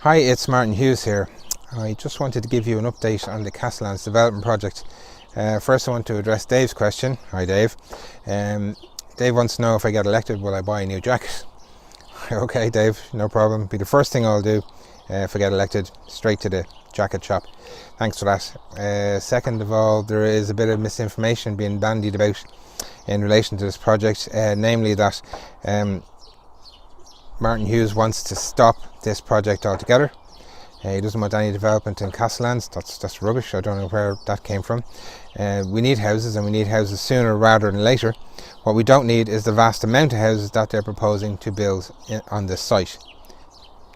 Hi, it's Martin Hughes here. I just wanted to give you an update on the Castlelands Development Project. First I want to address Dave's question. Hi Dave. Dave wants to know, if I get elected, will I buy a new jacket? Okay Dave, no problem. Be the first thing I'll do if I get elected, straight to the jacket shop. Thanks for that. Second of all, there is a bit of misinformation being bandied about in relation to this project, namely that Martin Hughes wants to stop this project altogether. He doesn't want any development in Castlelands. That's rubbish. I don't know where that came from. We need houses, and we need houses sooner rather than later. What we don't need is the vast amount of houses that they're proposing to build on this site.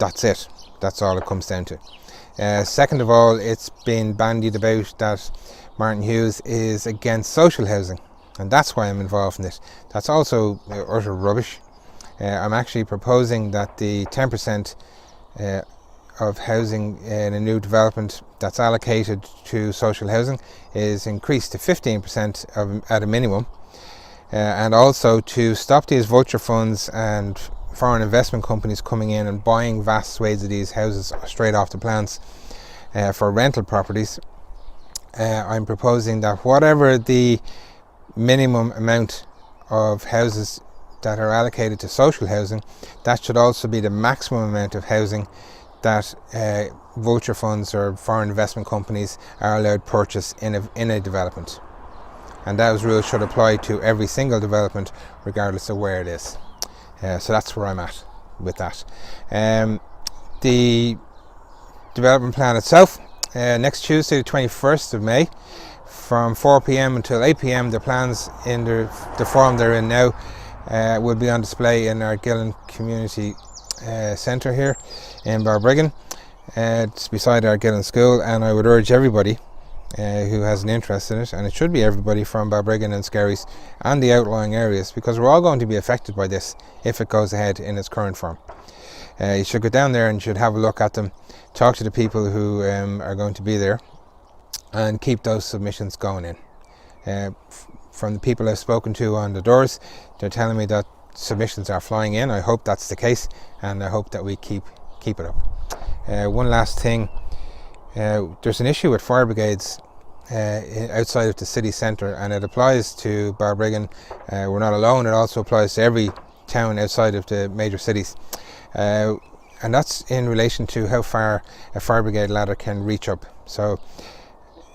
That's it. That's all it comes down to. Second of all, it's been bandied about that Martin Hughes is against social housing, and that's why I'm involved in it. That's also utter rubbish. I'm actually proposing that the 10% of housing in a new development that's allocated to social housing is increased to 15% at a minimum, and also to stop these vulture funds and foreign investment companies coming in and buying vast swathes of these houses straight off the plans for rental properties. I'm proposing that whatever the minimum amount of houses that are allocated to social housing, that should also be the maximum amount of housing that vulture funds or foreign investment companies are allowed to purchase in a development. And those rules should apply to every single development, regardless of where it is. So that's where I'm at with that. The development plan itself, next Tuesday the 21st of May, from 4 p.m. until 8 p.m, the plans in the form they're in now will be on display in our Gillen Community Centre here in Balbriggan. It's beside our Gillen School, and I would urge everybody who has an interest in it, and it should be everybody from Balbriggan and Skerries and the outlying areas, because we're all going to be affected by this if it goes ahead in its current form. You should go down there and should have a look at them, talk to the people who are going to be there, and keep those submissions going in. From the people I've spoken to on the doors, they're telling me that submissions are flying in. I hope that's the case, and I hope that we keep it up. One last thing, there's an issue with fire brigades outside of the city centre, and it applies to Balbriggan. We're not alone, it also applies to every town outside of the major cities, and that's in relation to how far a fire brigade ladder can reach up. So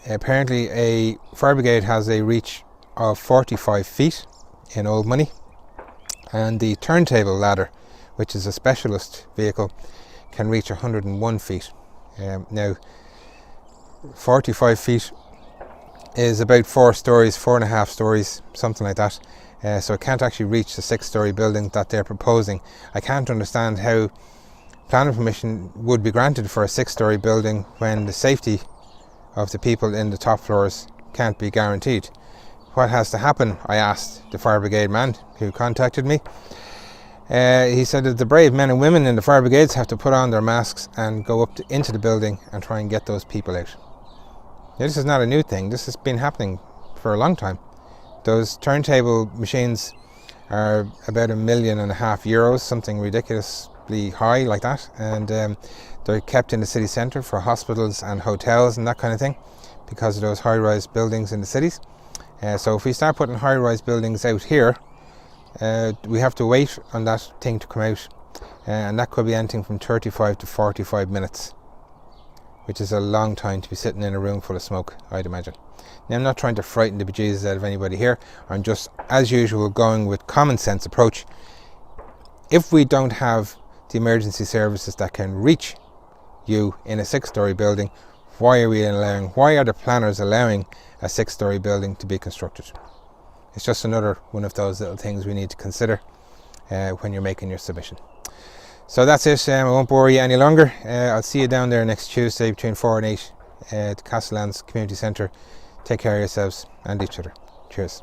apparently a fire brigade has a reach of 45 feet in old money, and the turntable ladder, which is a specialist vehicle, can reach 101 feet. Now 45 feet is about 4.5 stories, something like that, so it can't actually reach the 6-story building that they're proposing. I can't understand how planning permission would be granted for a 6-story building when the safety of the people in the top floors can't be guaranteed. What has to happen? I asked the fire brigade man who contacted me. He said that the brave men and women in the fire brigades have to put on their masks and go up into the building and try and get those people out. Now, this is not a new thing. This has been happening for a long time. Those turntable machines are about €1.5 million, something ridiculously high like that, and they're kept in the city centre for hospitals and hotels and that kind of thing, because of those high-rise buildings in the cities. So if we start putting high-rise buildings out here, we have to wait on that thing to come out, and that could be anything from 35 to 45 minutes, which is a long time to be sitting in a room full of smoke, I'd imagine. Now, I'm not trying to frighten the bejesus out of anybody here. I'm just, as usual, going with common sense approach. If we don't have the emergency services that can reach you in a 6-story building, why are the planners allowing a 6-story building to be constructed? It's just another one of those little things we need to consider when you're making your submission. So that's it. I won't bore you any longer. I'll see you down there next Tuesday between 4 and 8 at Castlelands Community Centre. Take care of yourselves and each other. Cheers.